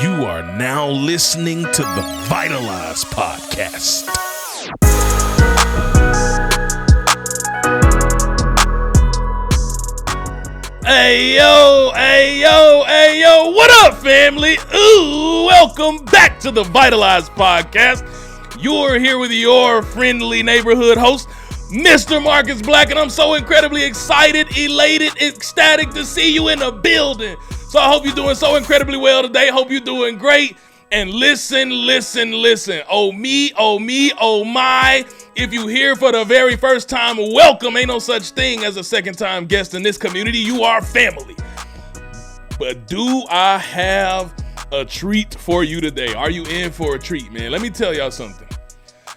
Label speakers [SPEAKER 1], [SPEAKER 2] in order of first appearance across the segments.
[SPEAKER 1] You are now listening to the Vitalize podcast. Hey yo, what up, family? Ooh, welcome back to the Vitalize podcast. You're here with your friendly neighborhood host, Mr. Marcus Black, and I'm so incredibly excited, elated, ecstatic to see you in the building. So I hope you're doing so incredibly well today. Hope you're doing great. And listen. Oh me, oh my. If you're here for the very first time, welcome. Ain't no such thing as a second-time guest in this community. You are family. But do I have a treat for you today? Are you in for a treat, man? Let me tell y'all something.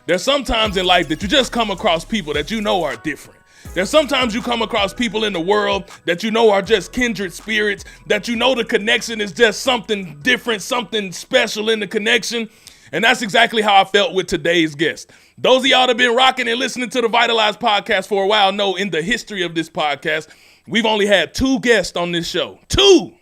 [SPEAKER 1] There's sometimes in life that you just come across people that you know are different. There's sometimes you come across people in the world that you know are just kindred spirits, that you know the connection is just something different, something special in the connection. And that's exactly how I felt with today's guest. Those of y'all that have been rocking and listening to the Vitalize podcast for a while know in the history of this podcast, we've only had 2 guests on this show. 2!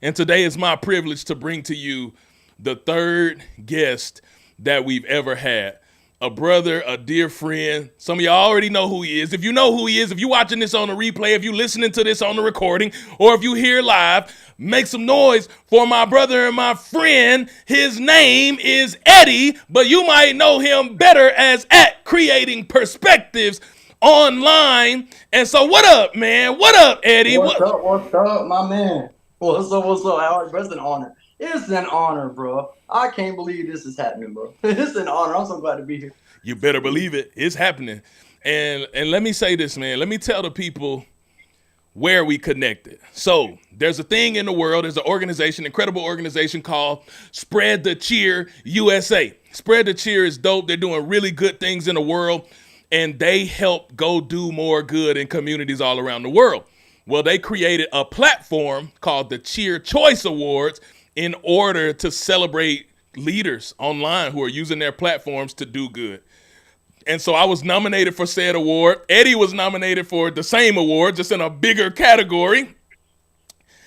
[SPEAKER 1] And today is my privilege to bring to you the 3rd guest that we've ever had. A brother, a dear friend. Some of y'all already know who he is. If you know who he is, if you're watching this on the replay, if you're listening to this on the recording, or if you're here live, make some noise for my brother and my friend. His name is Eddie, but you might know him better as at Creating Perspectives Online. And so what up, man? What up, Eddie?
[SPEAKER 2] What's up, my man? What's up? Howard, bro? It's an honor. It's an honor, bro. I can't believe this is happening, bro. It's an honor. I'm so glad to be here.
[SPEAKER 1] You better believe it. It's happening. And let me say this, man. Let me tell the people where we connected. So there's a thing in the world. There's an organization, incredible organization called Spread the Cheer USA. Spread the Cheer is dope. They're doing really good things in the world, and they help go do more good in communities all around the world. Well, they created a platform called the Cheer Choice Awards in order to celebrate leaders online who are using their platforms to do good. And so I was nominated for said award. Eddie was nominated for the same award, just in a bigger category.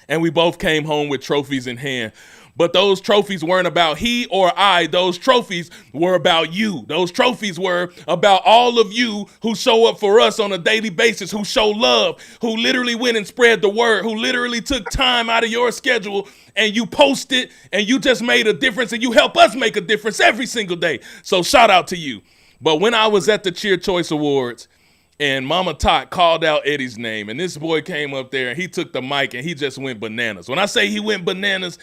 [SPEAKER 1] And we both came home with trophies in hand. But those trophies weren't about he or I. Those trophies were about you. Those trophies were about all of you who show up for us on a daily basis, who show love, who literally went and spread the word, who literally took time out of your schedule and you posted and you just made a difference and you help us make a difference every single day. So shout out to you. But when I was at the Cheer Choice Awards and Mama Tot called out Eddie's name and this boy came up there and he took the mic and he just went bananas. When I say he went bananas,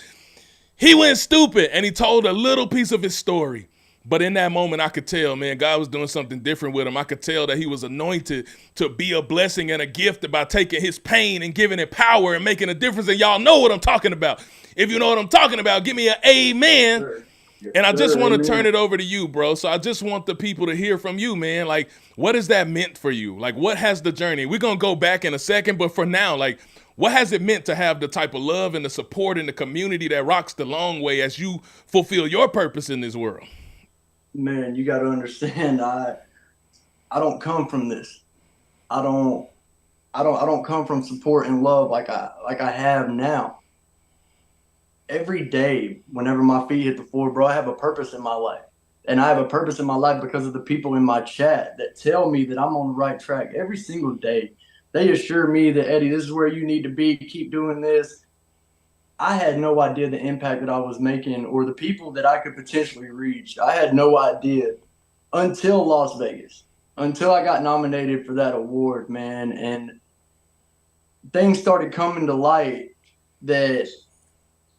[SPEAKER 1] he went stupid and he told a little piece of his story. But in that moment, I could tell, man, God was doing something different with him. I could tell that he was anointed to be a blessing and a gift by taking his pain and giving it power and making a difference. And y'all know what I'm talking about. If you know what I'm talking about, give me an amen. Sure. And I just want to turn it over to you, bro. So I just want the people to hear from you, man. Like, what has that meant for you? Like, what has the journey? We're going to go back in a second, but for now, like, what has it meant to have the type of love and the support in the community that rocks the long way as you fulfill your purpose in this world?
[SPEAKER 2] Man, you got to understand, I don't come from this. I don't come from support and love like I have now. Every day, whenever my feet hit the floor, bro, I have a purpose in my life. And I have a purpose in my life because of the people in my chat that tell me that I'm on the right track every single day. They assure me that, Eddie, this is where you need to be. Keep doing this. I had no idea the impact that I was making or the people that I could potentially reach. I had no idea until Las Vegas, until I got nominated for that award, man. And things started coming to light that,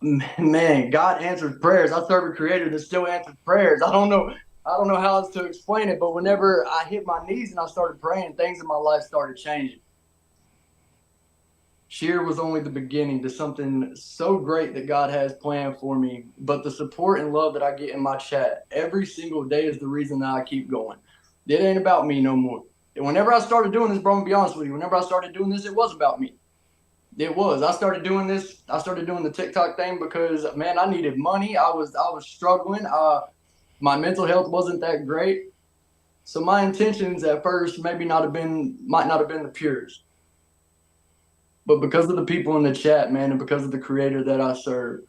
[SPEAKER 2] man, God answers prayers. I serve a creator that still answers prayers. I don't know how else to explain it, but whenever I hit my knees and I started praying, things in my life started changing. Cheer was only the beginning to something so great that God has planned for me. But the support and love that I get in my chat every single day is the reason that I keep going. It ain't about me no more. And whenever I started doing this, bro, I'm gonna be honest with you, whenever I started doing this, it was about me. It was. I started doing this. I started doing the TikTok thing because, man, I needed money. I was struggling. My mental health wasn't that great. So my intentions at first might not have been the purest. But because of the people in the chat, man, and because of the creator that I serve,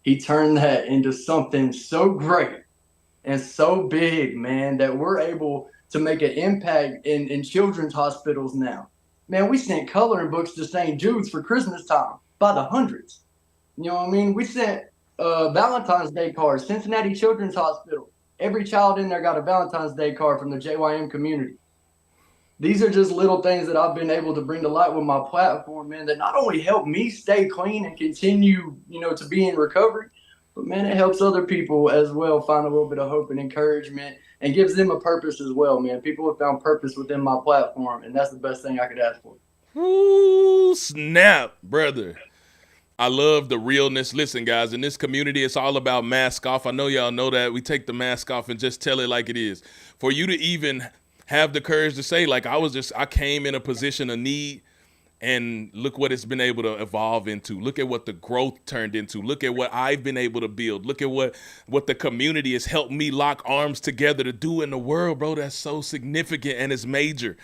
[SPEAKER 2] He turned that into something so great and so big, man, that we're able to make an impact in children's hospitals now. Man, we sent coloring books to St. Jude's for Christmas time by the hundreds. You know what I mean? We sent Valentine's Day cards, Cincinnati Children's Hospital. Every child in there got a Valentine's Day card from the JYM community. These are just little things that I've been able to bring to light with my platform, man, that not only help me stay clean and continue, to be in recovery, but man, it helps other people as well find a little bit of hope and encouragement and gives them a purpose as well, man. People have found purpose within my platform, and that's the best thing I could ask for.
[SPEAKER 1] Ooh, snap, brother. I love the realness. Listen, guys, in this community, it's all about mask off. I know y'all know that. We take the mask off and just tell it like it is. For you to even have the courage to say, like, I came in a position of need, and look what it's been able to evolve into. Look at what the growth turned into. Look at what I've been able to build. Look at what the community has helped me lock arms together to do in the world, bro. That's so significant and it's major.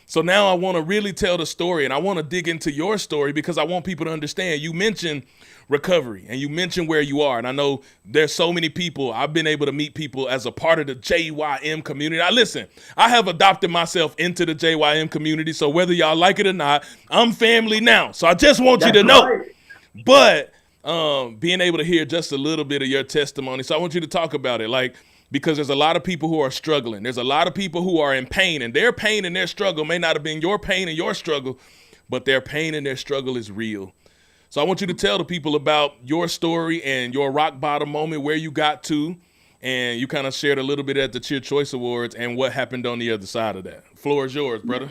[SPEAKER 1] So now I want to really tell the story, and I want to dig into your story because I want people to understand. You mentioned recovery and you mentioned where you are. And I know there's so many people. I've been able to meet people as a part of the JYM community. Now, listen, I have adopted myself into the JYM community. So whether y'all like it or not, I'm family now. So I just want you to know.
[SPEAKER 2] Right.
[SPEAKER 1] But being able to hear just a little bit of your testimony. So I want you to talk about it. Because there's a lot of people who are struggling. There's a lot of people who are in pain, and their pain and their struggle may not have been your pain and your struggle, but their pain and their struggle is real. So I want you to tell the people about your story and your rock bottom moment, where you got to, and you kind of shared a little bit at the Cheer Choice Awards and what happened on the other side of that. Floor is yours, brother.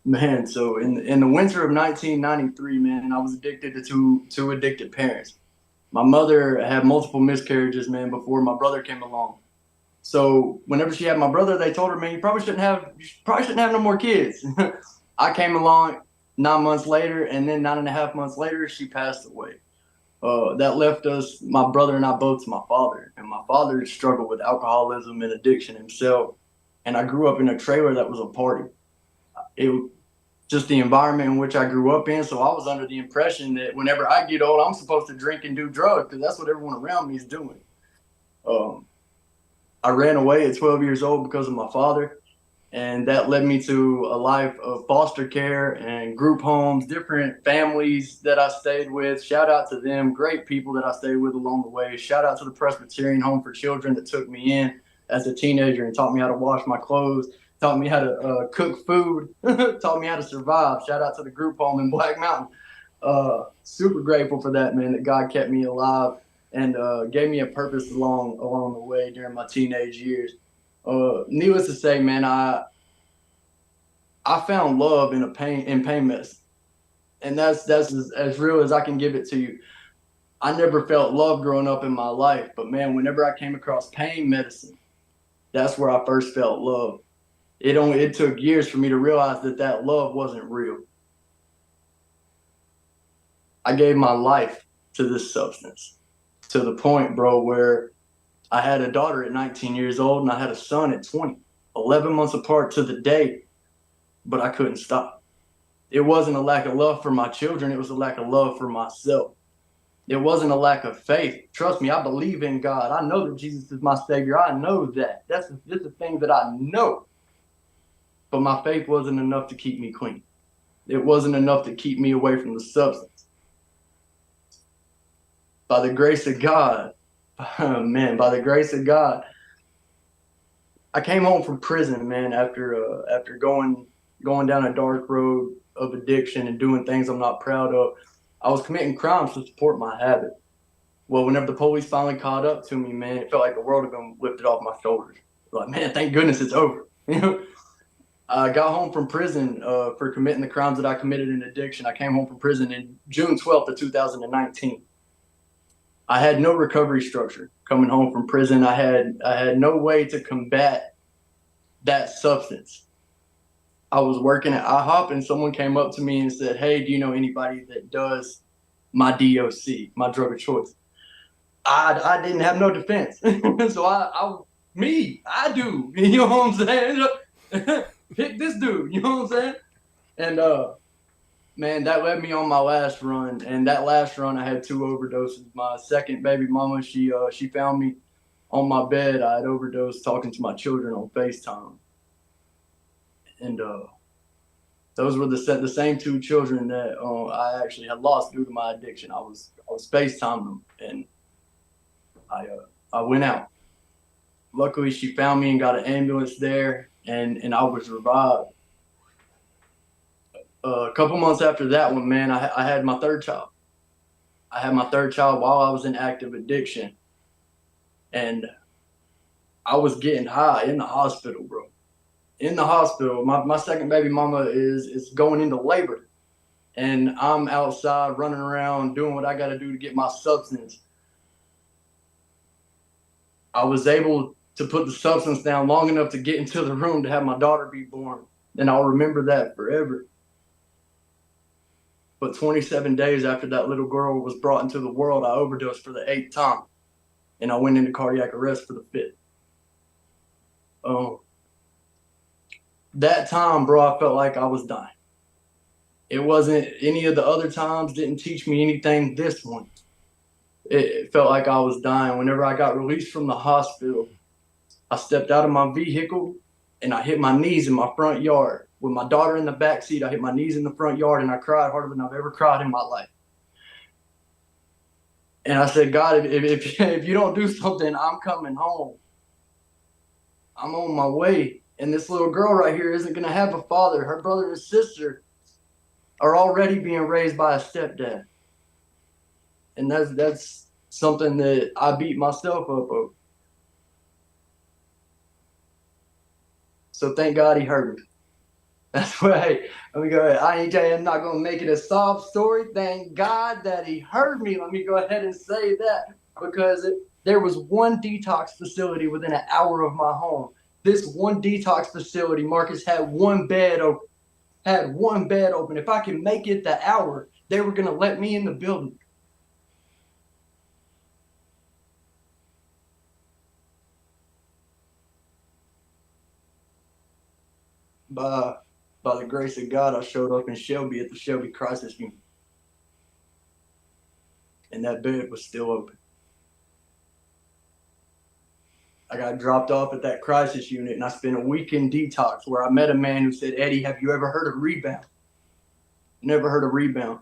[SPEAKER 2] Man, so in the winter of 1993, man, I was addicted to two addicted parents. My mother had multiple miscarriages, man, before my brother came along. So whenever she had my brother, they told her, man, you probably shouldn't have no more kids. I came along 9 months later, and then 9.5 months later, she passed away. That left us, my brother and I, both to my father. And my father struggled with alcoholism and addiction himself. And I grew up in a trailer that was a party. It was just the environment in which I grew up in. So I was under the impression that whenever I get old, I'm supposed to drink and do drugs because that's what everyone around me is doing. I ran away at 12 years old because of my father, and that led me to a life of foster care and group homes, different families that I stayed with. Shout out to them, great people that I stayed with along the way. Shout out to the Presbyterian Home for Children that took me in as a teenager and taught me how to wash my clothes, taught me how to cook food, taught me how to survive. Shout out to the group home in Black Mountain. Super grateful for that, man, that God kept me alive and gave me a purpose along the way during my teenage years. Needless to say, man, I found love in pain medicine, and that's as real as I can give it to you. I never felt love growing up in my life, but man, whenever I came across pain medicine, that's where I first felt love. It took years for me to realize that love wasn't real. I gave my life to this substance, to the point, bro, where I had a daughter at 19 years old and I had a son at 20, 11 months apart to the day, but I couldn't stop. It wasn't a lack of love for my children. It was a lack of love for myself. It wasn't a lack of faith. Trust me, I believe in God. I know that Jesus is my Savior. I know that. That's the thing that I know. But my faith wasn't enough to keep me clean. It wasn't enough to keep me away from the substance. By the grace of God, by the grace of God, I came home from prison, man, after going down a dark road of addiction and doing things I'm not proud of. I was committing crimes to support my habit. Well, whenever the police finally caught up to me, man, it felt like the world had been lifted off my shoulders. Like, man, thank goodness it's over. I got home from prison for committing the crimes that I committed in addiction. I came home from prison in June 12th of 2019. I had no recovery structure coming home from prison. I had no way to combat that substance. I was working at IHOP and someone came up to me and said, hey, do you know anybody that does my DOC, my drug of choice? I didn't have no defense. So I do. You know what I'm saying? Pick this dude, you know what I'm saying? And Man, that led me on my last run, and that last run I had 2 overdoses. My second baby mama, she found me on my bed. I had overdosed talking to my children on FaceTime, and those were the same 2 children that I actually had lost due to my addiction. I was FaceTiming them, and I went out. Luckily, she found me and got an ambulance there, and I was revived. A couple months after that one, man, I had my 3rd child. I had my 3rd child while I was in active addiction, and I was getting high in the hospital, bro. In the hospital, my second baby mama is going into labor, and I'm outside running around doing what I got to do to get my substance. I was able to put the substance down long enough to get into the room to have my daughter be born, and I'll remember that forever. But 27 days after that little girl was brought into the world, I overdosed for the 8th time, and I went into cardiac arrest for the 5th. That time, bro, I felt like I was dying. It wasn't any of the other times, didn't teach me anything. This one, it felt like I was dying. Whenever I got released from the hospital, I stepped out of my vehicle and I hit my knees in my front yard. With my daughter in the back seat, I hit my knees in the front yard and I cried harder than I've ever cried in my life. And I said, God, if you don't do something, I'm coming home. I'm on my way. And this little girl right here isn't going to have a father. Her brother and sister are already being raised by a stepdad. And that's something that I beat myself up over. So thank God he heard me. That's right. Let me go ahead. I'm not going to make it a sob story. Thank God that he heard me. Let me go ahead and say that, because there was one detox facility within an hour of my home. This one detox facility, Marcus, had one bed open. If I could make it the hour, they were going to let me in the building. By the grace of God, I showed up in Shelby at the Shelby Crisis Unit, and that bed was still open. I got dropped off at that crisis unit, and I spent a week in detox where I met a man who said, Eddie, have you ever heard of Rebound? Never heard of Rebound.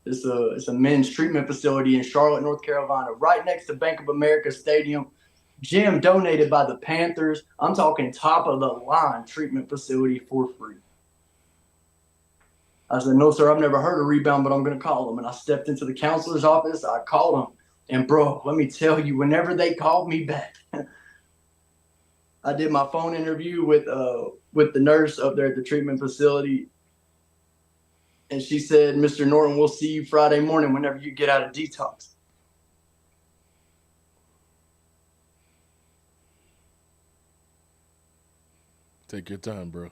[SPEAKER 2] It's a men's treatment facility in Charlotte, North Carolina, right next to Bank of America Stadium. Gym donated by the Panthers. I'm talking top of the line treatment facility for free. I said, no, sir, I've never heard of Rebound, but I'm going to call them. And I stepped into the counselor's office. I called them. And, bro, let me tell you, whenever they called me back, I did my phone interview with the nurse up there at the treatment facility. And she said, Mr. Norton, we'll see you Friday morning whenever you get out of detox.
[SPEAKER 1] Take your time, bro.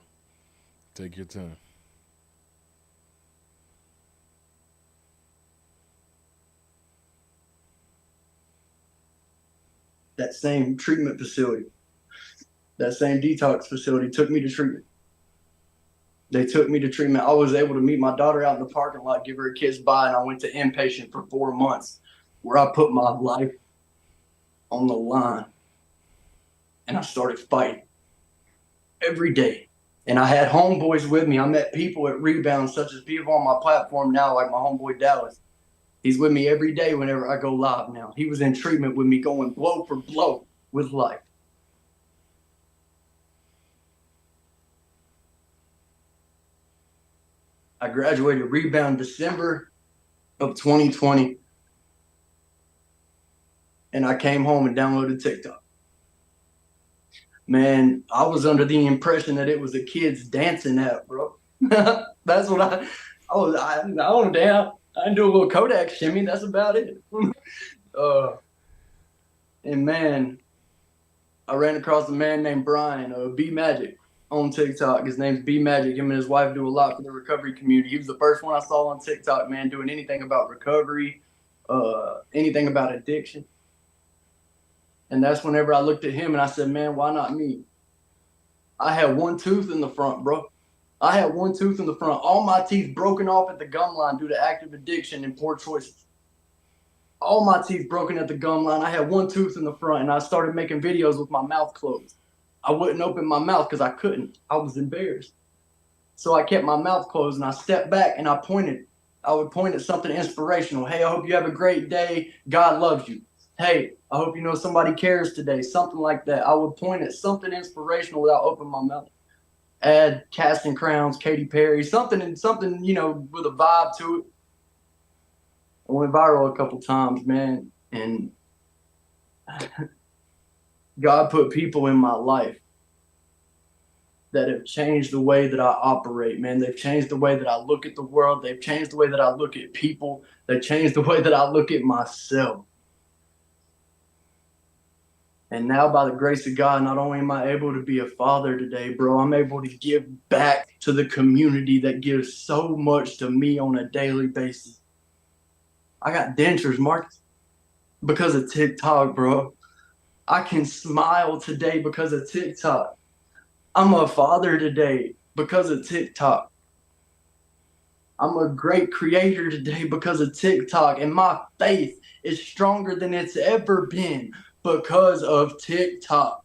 [SPEAKER 1] Take your time.
[SPEAKER 2] That same treatment facility, that same detox facility took me to treatment. They took me to treatment. I was able to meet my daughter out in the parking lot, give her a kiss bye, and I went to inpatient for 4 months, where I put my life on the line, and I started fighting every day. And I had homeboys with me. I met people at Rebound, such as people on my platform now, like my homeboy Dallas. He's with me every day whenever I go live now. He was in treatment with me, going blow for blow with life. I graduated Rebound December of 2020, and I came home and downloaded TikTok. Man, I was under the impression that it was a kid's dancing app, bro. That's what I don't dance. I can do a little Kodak shimmy. That's about it. And man, I ran across a man named Brian, B Magic, on TikTok. His name's B Magic. Him and his wife do a lot for the recovery community. He was the first one I saw on TikTok, man, doing anything about recovery, anything about addiction. And that's whenever I looked at him and I said, man, why not me? I had one tooth in the front, bro. I had one tooth in the front, all my teeth broken off at the gum line due to active addiction and poor choices. All my teeth broken at the gum line. I had one tooth in the front, and I started making videos with my mouth closed. I wouldn't open my mouth because I couldn't. I was embarrassed. So I kept my mouth closed, and I stepped back and I pointed. I would point at something inspirational. Hey, I hope you have a great day. God loves you. Hey, I hope you know somebody cares today. Something like that. I would point at something inspirational without opening my mouth. Add Casting Crowns, Katy Perry, something, you know, with a vibe to it. I went viral a couple times, man, and God put people in my life that have changed the way that I operate, man. They've changed the way that I look at the world. They've changed the way that I look at people. They've changed the way that I look at myself. And now, by the grace of God, not only am I able to be a father today, bro, I'm able to give back to the community that gives so much to me on a daily basis. I got dentures, Marcus, because of TikTok, bro. I can smile today because of TikTok. I'm a father today because of TikTok. I'm a great creator today because of TikTok. And my faith is stronger than it's ever been because of TikTok.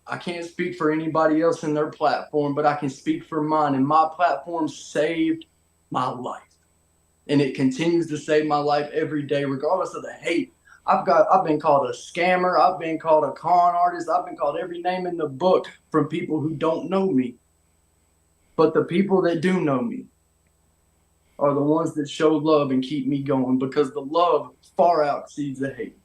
[SPEAKER 2] I can't speak for anybody else in their platform, but I can speak for mine. And my platform saved my life. And it continues to save my life every day, regardless of the hate. I've been called a scammer. I've been called a con artist. I've been called every name in the book from people who don't know me. But the people that do know me are the ones that show love and keep me going, because the love far exceeds the hate.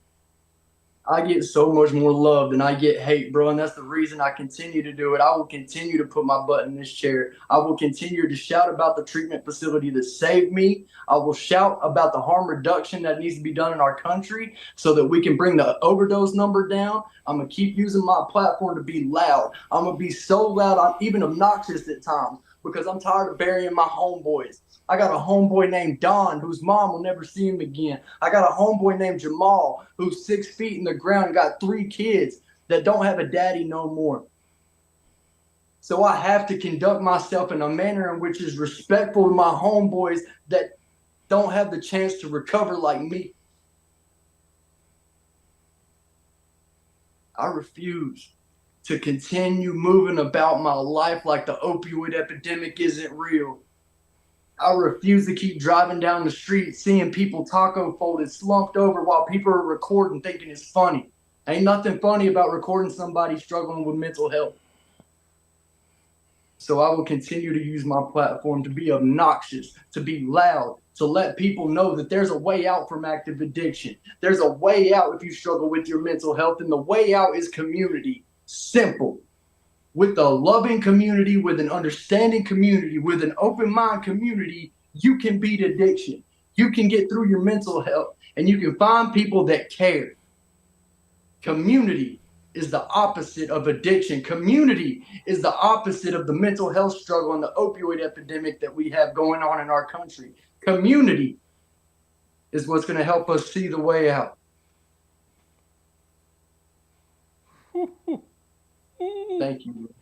[SPEAKER 2] I get so much more love than I get hate, bro, and that's the reason I continue to do it. I will continue to put my butt in this chair. I will continue to shout about the treatment facility that saved me. I will shout about the harm reduction that needs to be done in our country so that we can bring the overdose number down. I'm going to keep using my platform to be loud. I'm going to be so loud, I'm even obnoxious at times, because I'm tired of burying my homeboys. I got a homeboy named Don, whose mom will never see him again. I got a homeboy named Jamal, who's 6 feet in the ground and got 3 kids that don't have a daddy no more. So I have to conduct myself in a manner in which is respectful to my homeboys that don't have the chance to recover like me. I refuse to continue moving about my life like the opioid epidemic isn't real. I refuse to keep driving down the street seeing people taco folded, slumped over while people are recording thinking it's funny. Ain't nothing funny about recording somebody struggling with mental health. So I will continue to use my platform to be obnoxious, to be loud, to let people know that there's a way out from active addiction. There's a way out if you struggle with your mental health, and the way out is community. Simple. With a loving community, with an understanding community, with an open mind community, you can beat addiction. You can get through your mental health, and you can find people that care. Community is the opposite of addiction. Community is the opposite of the mental health struggle and the opioid epidemic that we have going on in our country. Community is what's going to help us see the way out. Thank you.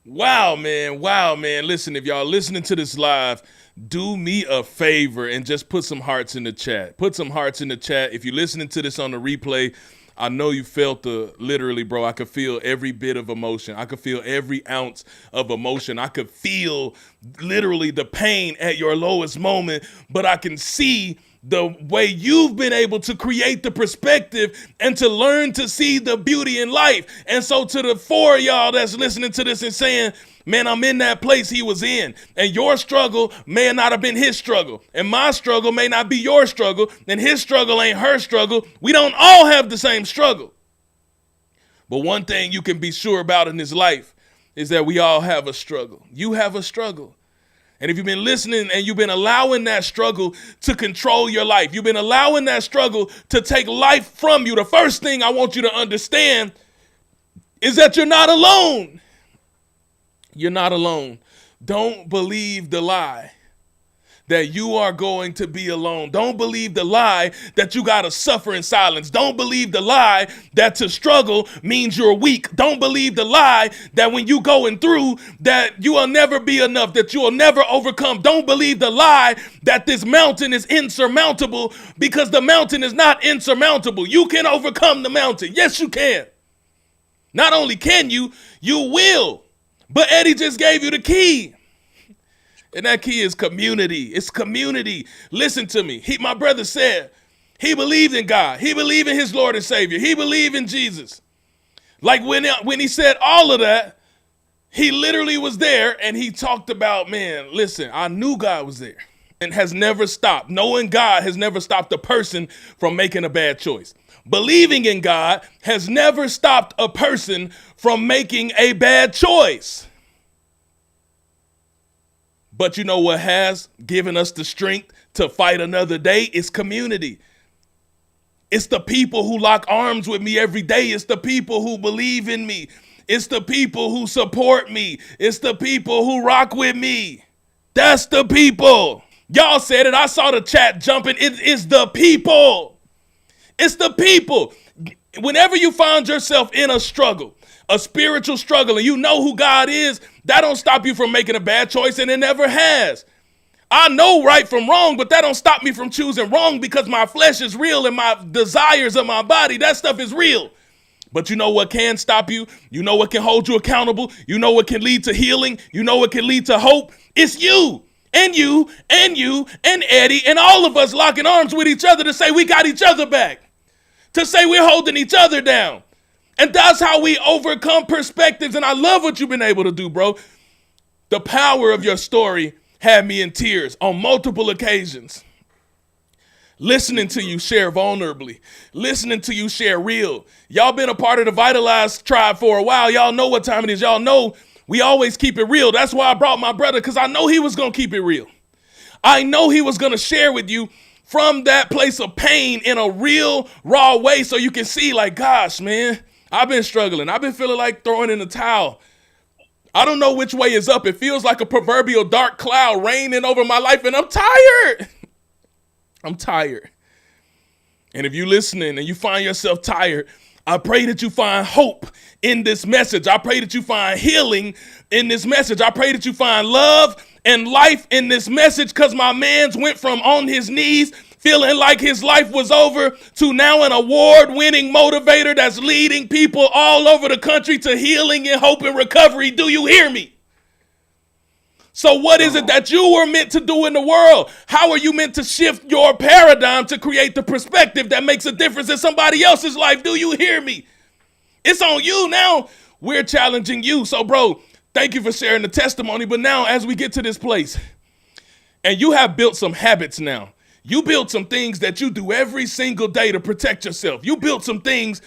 [SPEAKER 1] Wow, man. Wow, man. Listen, if y'all listening to this live, do me a favor and just put some hearts in the chat. Put some hearts in the chat. If you're listening to this on the replay, I know you felt literally, bro, I could feel every bit of emotion. I could feel every ounce of emotion. I could feel literally the pain at your lowest moment, but I can see the way you've been able to create the perspective and to learn to see the beauty in life. And so to the 4 of y'all that's listening to this and saying, man, I'm in that place he was in, and your struggle may not have been his struggle, and my struggle may not be your struggle, and his struggle ain't her struggle. We don't all have the same struggle. But one thing you can be sure about in this life is that we all have a struggle. You have a struggle. And if you've been listening and you've been allowing that struggle to control your life, you've been allowing that struggle to take life from you, the first thing I want you to understand is that you're not alone. You're not alone. Don't believe the lie that you are going to be alone. Don't believe the lie that you got to suffer in silence. Don't believe the lie that to struggle means you're weak. Don't believe the lie that when you going through that you will never be enough, that you will never overcome. Don't believe the lie that this mountain is insurmountable, because the mountain is not insurmountable. You can overcome the mountain. Yes, you can. Not only can you, you will. But Eddie just gave you the key. And that key is community. It's community. Listen to me. My brother said he believed in God. He believed in his Lord and Savior. He believed in Jesus. Like when he said all of that, he literally was there and he talked about, man, listen, I knew God was there and has never stopped. Knowing God has never stopped a person from making a bad choice. Believing in God has never stopped a person from making a bad choice. But you know what has given us the strength to fight another day? It's community. It's the people who lock arms with me every day. It's the people who believe in me. It's the people who support me. It's the people who rock with me. That's the people. Y'all said it. I saw the chat jumping. It is the people. It's the people. Whenever you find yourself in a struggle, a spiritual struggle, and you know who God is, that don't stop you from making a bad choice, and it never has. I know right from wrong, but that don't stop me from choosing wrong, because my flesh is real and my desires of my body, that stuff is real. But you know what can stop you? You know what can hold you accountable? You know what can lead to healing? You know what can lead to hope? It's you and you and you and Eddie and all of us locking arms with each other to say we got each other back, to say we're holding each other down. And that's how we overcome perspectives. And I love what you've been able to do, bro. The power of your story had me in tears on multiple occasions. Listening to you share vulnerably. Listening to you share real. Y'all been a part of the Vitalize tribe for a while. Y'all know what time it is. Y'all know we always keep it real. That's why I brought my brother, because I know he was going to keep it real. I know he was going to share with you from that place of pain in a real, raw way, so you can see, like, gosh, man, I've been struggling. I've been feeling like throwing in the towel. I don't know which way is up. It feels like a proverbial dark cloud raining over my life, and I'm tired. I'm tired. And if you're listening and you find yourself tired, I pray that you find hope in this message. I pray that you find healing in this message. I pray that you find love and life in this message, because my man's went from on his knees feeling like his life was over to now an award-winning motivator that's leading people all over the country to healing and hope and recovery. Do you hear me? So what is it that you were meant to do in the world? How are you meant to shift your paradigm to create the perspective that makes a difference in somebody else's life? Do you hear me? It's on you now. We're challenging you. So, bro, thank you for sharing the testimony. But now, as we get to this place, and you have built some habits now. You built some things that you do every single day to protect yourself. You built some things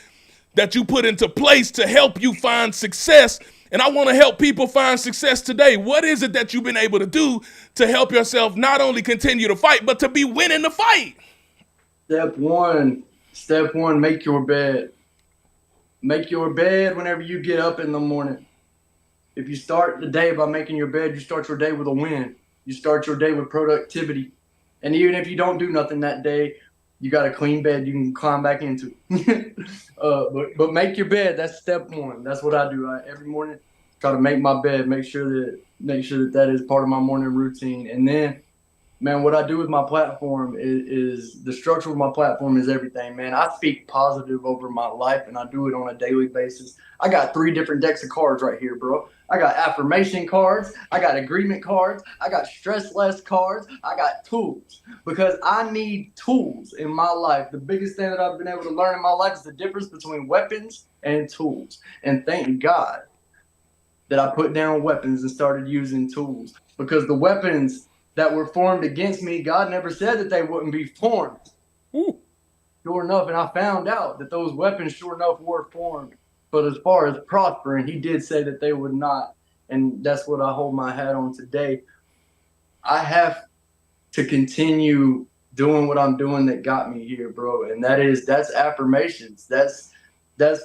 [SPEAKER 1] that you put into place to help you find success. And I want to help people find success today. What is it that you've been able to do to help yourself not only continue to fight, but to be winning the fight?
[SPEAKER 2] Step one, make your bed. Make your bed whenever you get up in the morning. If you start the day by making your bed, you start your day with a win. You start your day with productivity. And even if you don't do nothing that day, you got a clean bed you can climb back into. But make your bed. That's step one. That's what I do. Every morning, try to make my bed. Make sure that is part of my morning routine. And then, man, what I do with my platform is the structure of my platform is everything, man. I speak positive over my life, and I do it on a daily basis. I got 3 different decks of cards right here, bro. I got affirmation cards. I got agreement cards. I got stress less cards. I got tools, because I need tools in my life. The biggest thing that I've been able to learn in my life is the difference between weapons and tools. And thank God that I put down weapons and started using tools, because the weapons that were formed against me, God never said that they wouldn't be formed.
[SPEAKER 1] Ooh.
[SPEAKER 2] Sure enough, and I found out that those weapons, sure enough, were formed. But as far as prospering, he did say that they would not. And that's what I hold my hat on today. I have to continue doing what I'm doing that got me here, bro. And that's affirmations. That's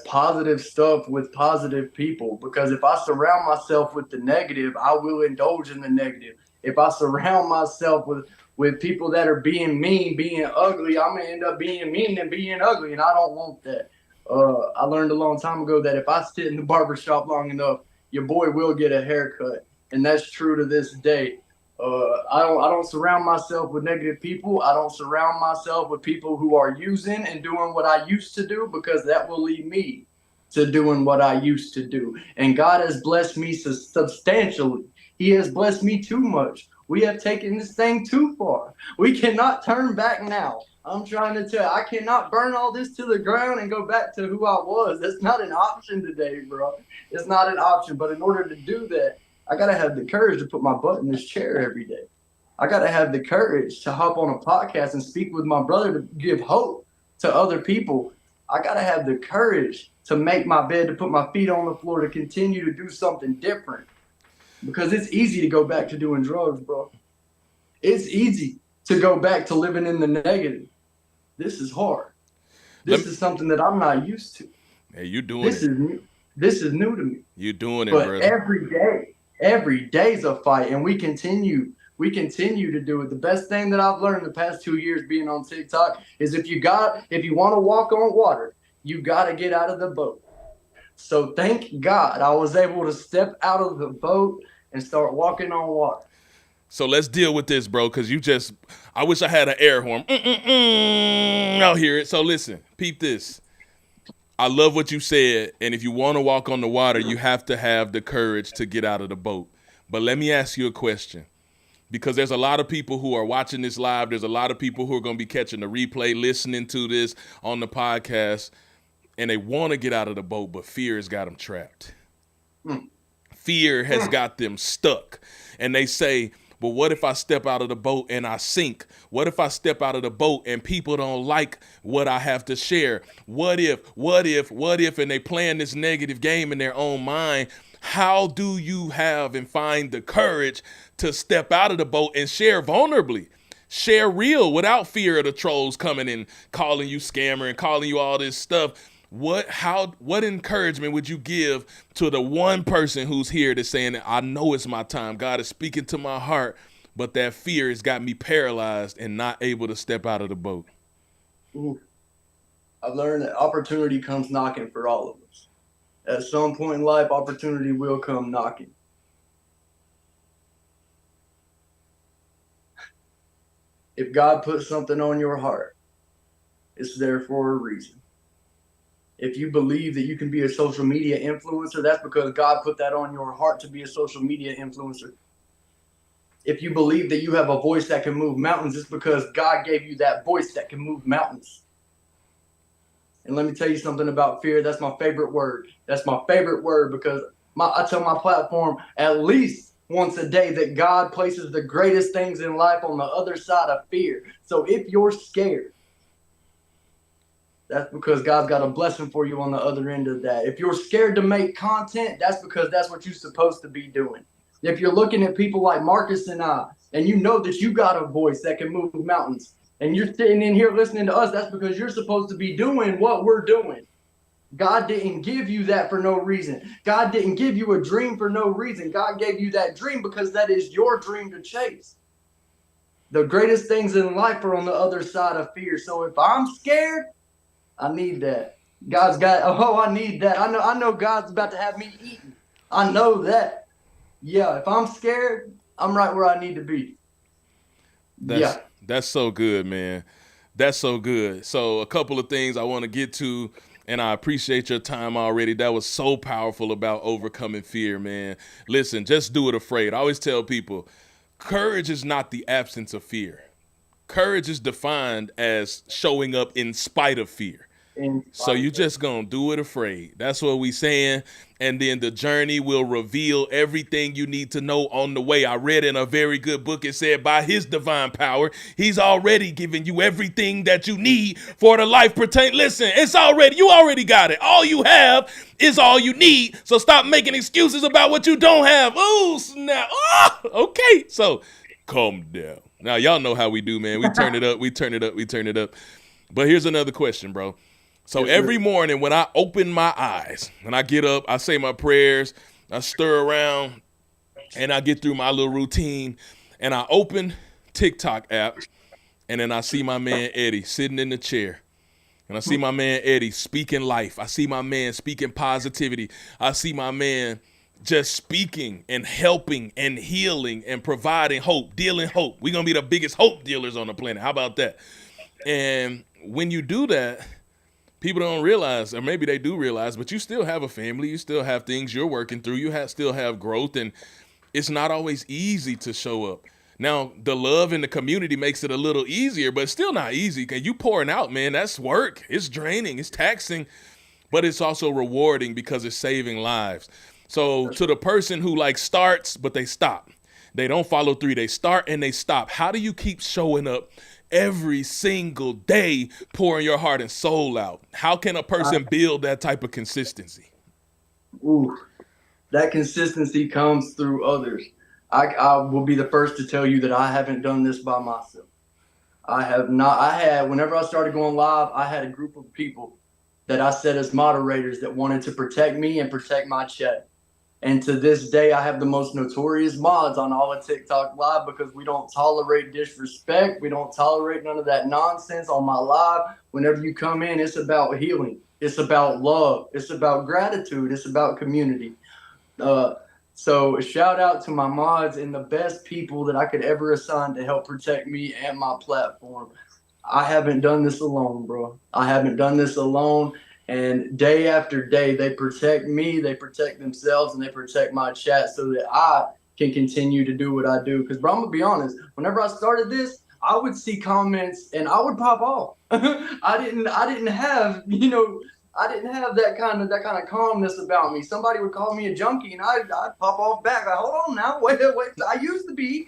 [SPEAKER 2] positive stuff with positive people. Because if I surround myself with the negative, I will indulge in the negative. If I surround myself with people that are being mean, being ugly, I'm gonna end up being mean and being ugly, and I don't want that. I learned a long time ago that if I sit in the barbershop long enough, your boy will get a haircut, and that's true to this day. I don't surround myself with negative people. I don't surround myself with people who are using and doing what I used to do, because that will lead me to doing what I used to do. And God has blessed me substantially. He has blessed me too much. We have taken this thing too far. We cannot turn back now. I'm trying to tell you, I cannot burn all this to the ground and go back to who I was. That's not an option today, bro. It's not an option. But in order to do that, I got to have the courage to put my butt in this chair every day. I got to have the courage to hop on a podcast and speak with my brother to give hope to other people. I got to have the courage to make my bed, to put my feet on the floor, to continue to do something different. Because it's easy to go back to doing drugs, bro. It's easy to go back to living in the negative. This is hard. This is something that I'm not used to.
[SPEAKER 1] Hey, you doing
[SPEAKER 2] this
[SPEAKER 1] it.
[SPEAKER 2] Is new. This is new to me.
[SPEAKER 1] You doing it,
[SPEAKER 2] but
[SPEAKER 1] brother.
[SPEAKER 2] Every day's a fight, and we continue to do it. The best thing that I've learned the past 2 years being on TikTok is if you want to walk on water, you got to get out of the boat. So thank God I was able to step out of the boat and start walking on water.
[SPEAKER 1] So let's deal with this, bro, because I wish I had an air horn. I'll hear it. So listen, peep this. I love what you said, and if you want to walk on the water, you have to have the courage to get out of the boat. But let me ask you a question, because there's a lot of people who are watching this live. There's a lot of people who are going to be catching the replay, listening to this on the podcast, and they want to get out of the boat, but fear has got them trapped. Fear has got them stuck, and they say, but what if I step out of the boat and I sink? What if I step out of the boat and people don't like what I have to share? What if, and they playing this negative game in their own mind. How do you have and find the courage to step out of the boat and share vulnerably? Share real without fear of the trolls coming and calling you scammer and calling you all this stuff. What encouragement would you give to the one person who's here that's saying, I know it's my time, God is speaking to my heart, but that fear has got me paralyzed and not able to step out of the boat?
[SPEAKER 2] Ooh. I've learned that opportunity comes knocking for all of us. At some point in life, opportunity will come knocking. If God puts something on your heart, it's there for a reason. If you believe that you can be a social media influencer, that's because God put that on your heart to be a social media influencer. If you believe that you have a voice that can move mountains, it's because God gave you that voice that can move mountains. And let me tell you something about fear. That's my favorite word. That's my favorite word, because I tell my platform at least once a day that God places the greatest things in life on the other side of fear. So if you're scared, that's because God's got a blessing for you on the other end of that. If you're scared to make content, that's because that's what you're supposed to be doing. If you're looking at people like Marcus and I, and you know that you got a voice that can move mountains, and you're sitting in here listening to us, that's because you're supposed to be doing what we're doing. God didn't give you that for no reason. God didn't give you a dream for no reason. God gave you that dream because that is your dream to chase. The greatest things in life are on the other side of fear. So if I'm scared, I need that. I need that. I know God's about to have me eating. I know that. Yeah, if I'm scared, I'm right where I need to be.
[SPEAKER 1] That's so good, man. That's so good. So a couple of things I want to get to, and I appreciate your time already. That was so powerful about overcoming fear, man. Listen, just do it afraid. I always tell people, courage is not the absence of fear. Courage is defined as showing up in spite of fear. So you just gonna do it afraid. That's what we saying. And then the journey will reveal everything you need to know on the way. I read in a very good book, it said, by his divine power, he's already given you everything that you need for the life pertain. Listen, you already got it. All you have is all you need. So stop making excuses about what you don't have. Ooh, snap. Oh, okay. So calm down. Now, y'all know how we do, man. We turn it up. We turn it up. We turn it up. But here's another question, bro. So every morning when I open my eyes, when I get up, I say my prayers, I stir around, and I get through my little routine, and I open TikTok app, and then I see my man Eddie sitting in the chair. And I see my man Eddie speaking life. I see my man speaking positivity. I see my man just speaking and helping and healing and providing hope, dealing hope. We're going to be the biggest hope dealers on the planet. How about that? And when you do that, people don't realize, or maybe they do realize, but you still have a family. You still have things you're working through. You still have growth, and it's not always easy to show up. Now, the love in the community makes it a little easier, but it's still not easy. Because you pouring out, man, that's work. It's draining. It's taxing, but it's also rewarding because it's saving lives. So to the person who like starts, but they stop. They don't follow through. They start and they stop. How do you keep showing up every single day, pouring your heart and soul out? How can a person build that type of consistency?
[SPEAKER 2] Ooh, that consistency comes through others. I will be the first to tell you that I haven't done this by myself. I have not. Whenever I started going live, I had a group of people that I set as moderators that wanted to protect me and protect my chat. And to this day, I have the most notorious mods on all of TikTok live because we don't tolerate disrespect. We don't tolerate none of that nonsense on my live. Whenever you come in, it's about healing. It's about love. It's about gratitude. It's about community. So a shout out to my mods and the best people that I could ever assign to help protect me and my platform. I haven't done this alone, bro. I haven't done this alone. And day after day, they protect me, they protect themselves, and they protect my chat so that I can continue to do what I do. Because, bro, I'm going to be honest, whenever I started this, I would see comments and I would pop off. I didn't have, I didn't have that kind of calmness about me. Somebody would call me a junkie, and I'd pop off back. Like, hold on now, wait. I used to be,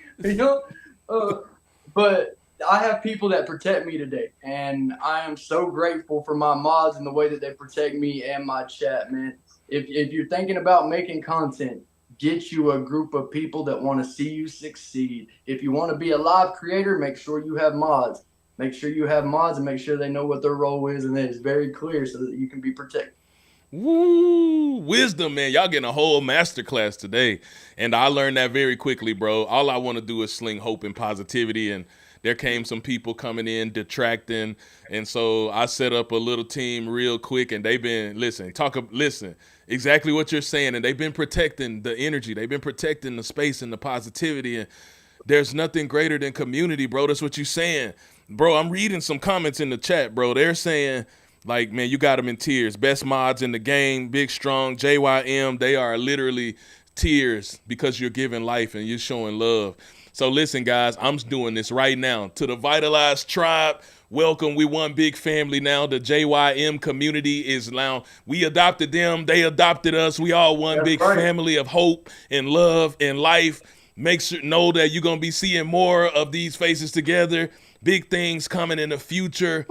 [SPEAKER 2] but I have people that protect me today, and I am so grateful for my mods and the way that they protect me and my chat, man. If you're thinking about making content, get you a group of people that want to see you succeed. If you want to be a live creator, make sure you have mods. Make sure you have mods and make sure they know what their role is and that it's very clear so that you can be protected.
[SPEAKER 1] Woo, wisdom, man. Y'all getting a whole masterclass today. And I learned that very quickly, bro. All I want to do is sling hope and positivity. And there came some people coming in, detracting. And so I set up a little team real quick, and they've been, listen, exactly what you're saying. And they've been protecting the energy. They've been protecting the space and the positivity. And there's nothing greater than community, bro. That's what you're saying. Bro, I'm reading some comments in the chat, bro. They're saying, like, man, you got them in tears. Best mods in the game, big, strong, JYM. They are literally tears because you're giving life and you're showing love. So listen, guys, I'm doing this right now. To the Vitalize tribe, welcome. We one big family now. The JYM community is now, we adopted them. They adopted us. We all one big family of hope and love and life. Make sure, know that you're going to be seeing more of these faces together. Big things coming in the future.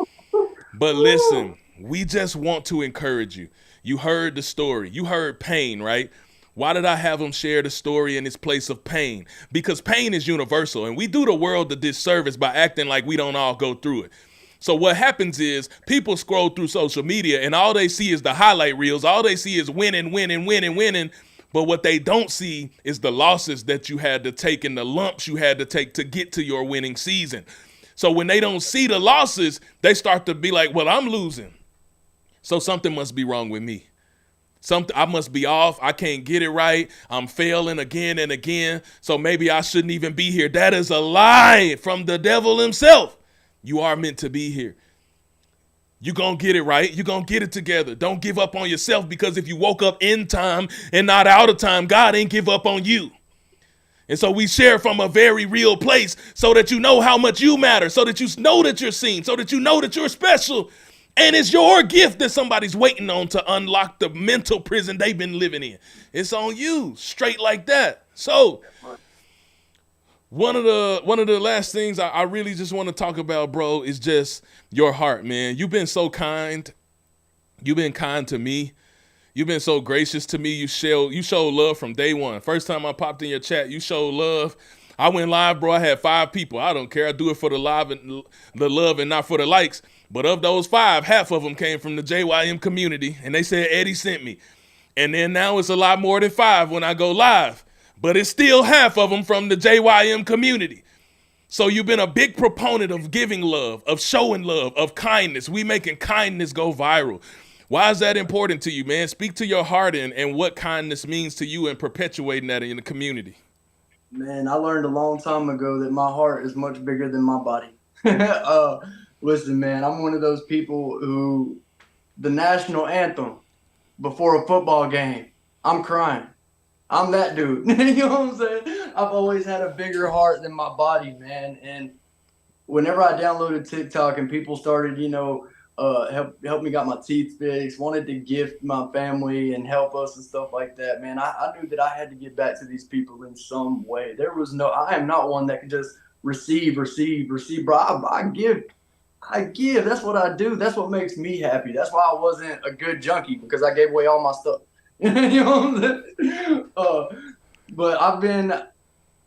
[SPEAKER 1] But listen, we just want to encourage you. You heard the story. You heard pain, right? Why did I have them share the story in its place of pain? Because pain is universal, and we do the world a disservice by acting like we don't all go through it. So what happens is people scroll through social media, and all they see is the highlight reels. All they see is winning. But what they don't see is the losses that you had to take and the lumps you had to take to get to your winning season. So when they don't see the losses, they start to be like, well, I'm losing. So something must be wrong with me. I must be off. I can't get it right. I'm failing again and again. So maybe I shouldn't even be here. That is a lie from the devil himself. You are meant to be here. You're going to get it right. You're going to get it together. Don't give up on yourself, because if you woke up in time and not out of time, God ain't give up on you. And so we share from a very real place so that you know how much you matter, so that you know that you're seen, so that you know that you're special. And it's your gift that somebody's waiting on to unlock the mental prison they've been living in. It's on you, straight like that. So one of the last things I really just want to talk about, bro, is just your heart, man. You've been so kind. You've been kind to me. You've been so gracious to me. You showed love from day one. First time I popped in your chat, you showed love. I went live, bro. I had 5 people. I don't care. I do it for the live and the love and not for the likes. But of those 5, half of them came from the JYM community, and they said Eddie sent me. And then now it's a lot more than 5 when I go live. But it's still half of them from the JYM community. So you've been a big proponent of giving love, of showing love, of kindness. We making kindness go viral. Why is that important to you, man? Speak to your heart and what kindness means to you and perpetuating that in the community.
[SPEAKER 2] Man, I learned a long time ago that my heart is much bigger than my body. uh, Listen, man, I'm one of those people who the national anthem before a football game, I'm crying. I'm that dude. You know what I'm saying? I've always had a bigger heart than my body, man. And whenever I downloaded TikTok and people started, help me got my teeth fixed, wanted to gift my family and help us and stuff like that, man, I knew that I had to get back to these people in some way. I am not one that can just receive, bro. I give. That's what I do. That's what makes me happy. That's why I wasn't a good junkie, because I gave away all my stuff. You know what I'm saying? But I've been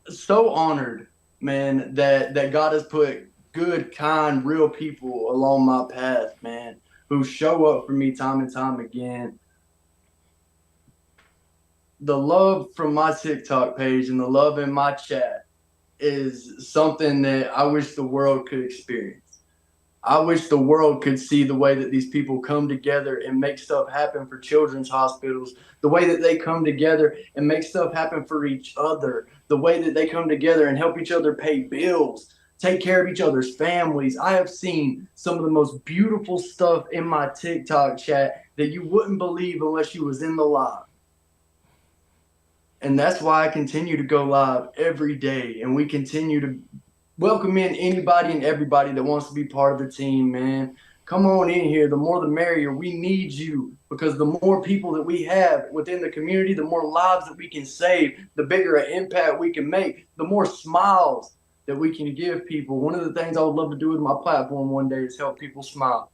[SPEAKER 2] so honored, man, that God has put good, kind, real people along my path, man, who show up for me time and time again. The love from my TikTok page and the love in my chat is something that I wish the world could experience. I wish the world could see the way that these people come together and make stuff happen for children's hospitals, the way that they come together and make stuff happen for each other, the way that they come together and help each other pay bills, take care of each other's families. I have seen some of the most beautiful stuff in my TikTok chat that you wouldn't believe unless you was in the live. And that's why I continue to go live every day, and we continue to welcome in anybody and everybody that wants to be part of the team, man. Come on in here. The more the merrier. We need you, because the more people that we have within the community, the more lives that we can save, the bigger an impact we can make, the more smiles that we can give people. One of the things I would love to do with my platform one day is help people smile,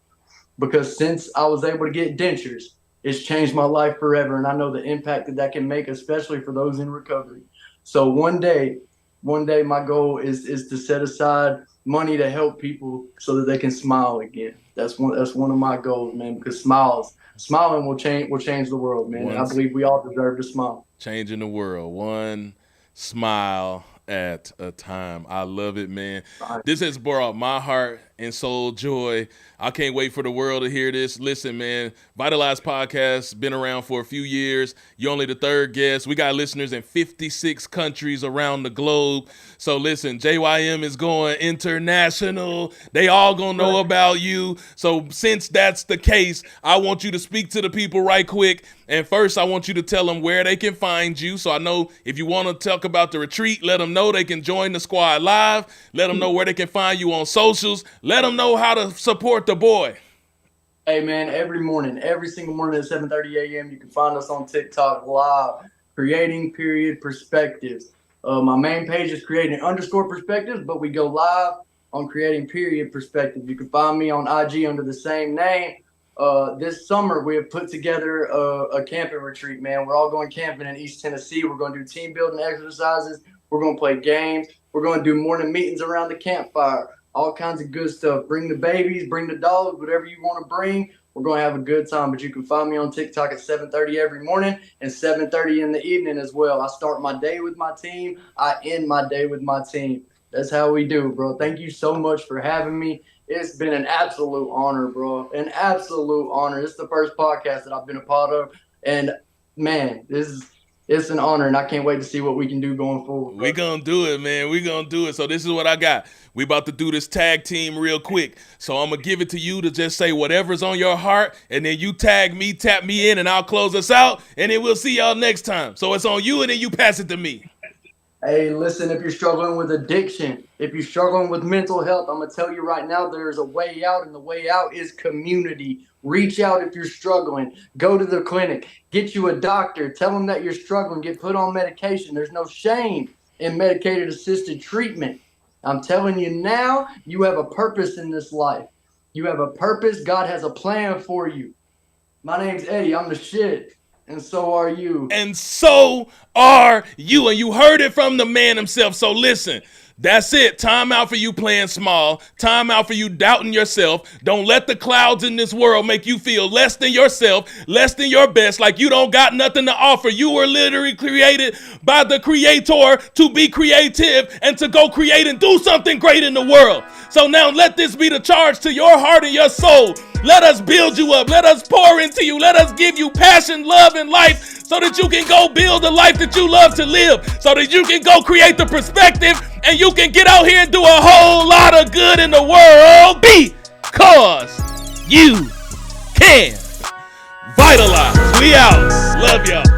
[SPEAKER 2] because since I was able to get dentures, it's changed my life forever, and I know the impact that can make, especially for those in recovery. So one day my goal is to set aside money to help people so that they can smile again. That's one of my goals, man, because smiling will change the world, man. And I believe we all deserve to smile.
[SPEAKER 1] Changing the world one smile at a time. I love it, man. This has brought my heart and soul joy. I can't wait for the world to hear this. Listen, man, Vitalize podcast been around for a few years. You're only the third guest. We got listeners in 56 countries around the globe. So listen, JYM is going international. They all gonna know about you. So since that's the case, I want you to speak to the people right quick. And first, I want you to tell them where they can find you. So I know if you want to talk about the retreat, let them know they can join the squad live. Let them know where they can find you on socials. Let them know how to support the boy.
[SPEAKER 2] Hey, man, every single morning at 7:30 a.m., you can find us on TikTok live, creating perspectives. My main page is creating _perspectives, but we go live on creating perspective. You can find me on IG under the same name. This summer, we have put together a camping retreat, man. We're all going camping in East Tennessee. We're going to do team building exercises. We're going to play games. We're going to do morning meetings around the campfire. All kinds of good stuff. Bring the babies, bring the dogs, whatever you want to bring. We're going to have a good time. But you can find me on TikTok at 7:30 every morning and 7:30 in the evening as well. I start my day with my team. I end my day with my team. That's how we do, bro. Thank you so much for having me. It's been an absolute honor, bro. An absolute honor. It's the first podcast that I've been a part of. And, man, it's an honor, and I can't wait to see what we can do going forward.
[SPEAKER 1] We're going to do it, man. We're going to do it. So this is what I got. We about to do this tag team real quick. So I'm going to give it to you to just say whatever's on your heart, and then you tag me, tap me in, and I'll close us out, and then we'll see y'all next time. So it's on you, and then you pass it to me.
[SPEAKER 2] Hey, listen, if you're struggling with addiction, if you're struggling with mental health, I'm going to tell you right now, there's a way out, and the way out is community. Reach out if you're struggling. Go to the clinic. Get you a doctor. Tell them that you're struggling. Get put on medication. There's no shame in medicated assisted treatment. I'm telling you now, you have a purpose in this life. You have a purpose. God has a plan for you. My name's Eddie. I'm the shit. And so are you.
[SPEAKER 1] And so are you. And you heard it from the man himself. So listen, That's it. Time out for you playing small. Time out for you doubting yourself. Don't let the clouds in this world make you feel less than yourself, less than your best, like you don't got nothing to offer. You were literally created by the Creator to be creative and to go create and do something great in the world. So now let this be the charge to your heart and your soul. Let us build you up. Let us pour into you. Let us give you passion, love, and life so that you can go build the life that you love to live, so that you can go create the perspective and you can get out here and do a whole lot of good in the world because you can. Vitalize. We out. Love y'all.